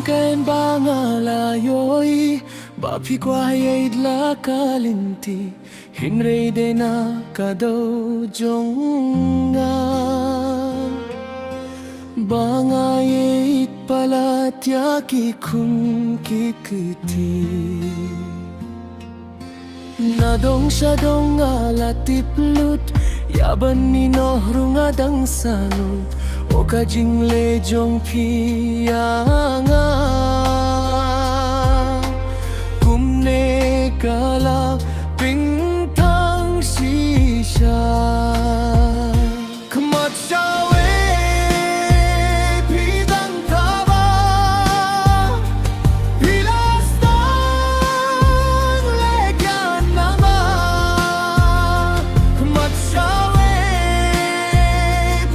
kain bangalayoy Bapi kwayay idla kalinti Hinray de na kadaw jonga Bangayit palatyaki kung kikiti Nadong siya dong alatiplut Yaban ni nohrungadang sanod O kajing lejong piyanga Kumne kala pingtang sisya Kamat siyawe pidang taba Pilas tang legyan nama Kamat siyawe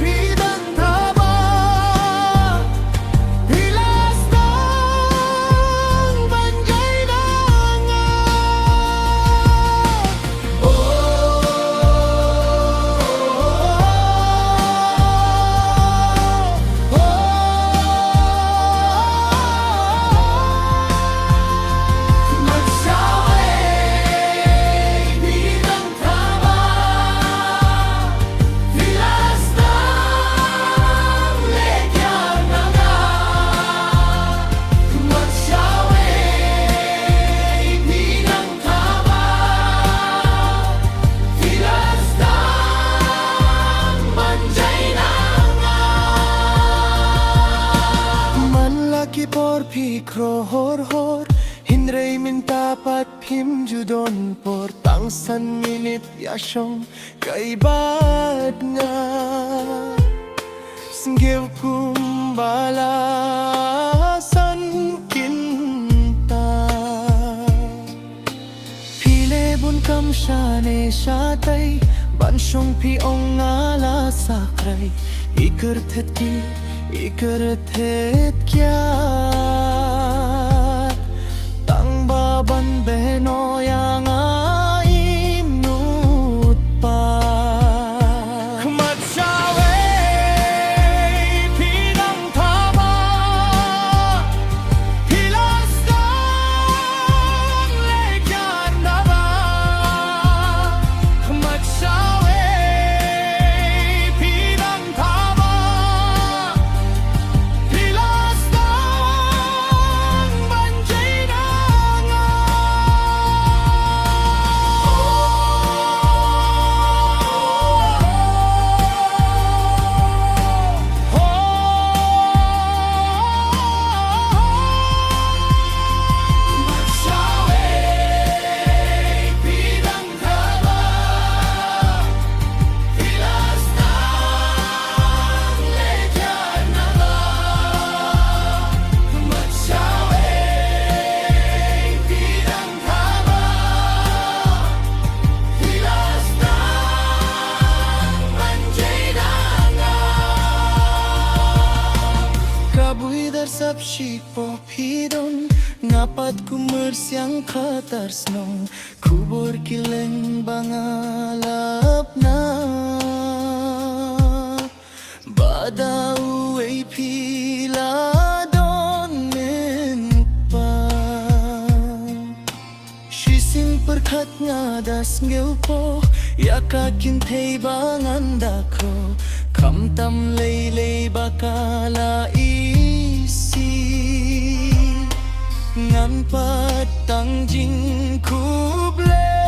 pidang taba Pilas tang banjay na nga Por pikro hor Hinray min tapat pim judon por Tangsan minit yasyong kaibad nga Singgiw kumbalasan kinta Pile bun kam syane syatay Bansyong piong ngala sakray Ikertet ki Ikertet kya Tang baban beno yang imnut pa Kamat siyawe pinang tama Pilas tang legyan na ba Kamat siyawe pinang tama Pilas tang banjay na nga Siyawe pinang tama Pilas tang legyan na ba Magsiyawe pinang tama Pilas tang banjay na nga Kabuidar sapsik po pidon Ngapat kumersyang katarsnong Kubur kileng bangalap na Badaw ay pila don pa Shisim perkat nga das ngil po Yakakin tay bangan dako Kamtam laylay bakala isi Ngan patang jing kuble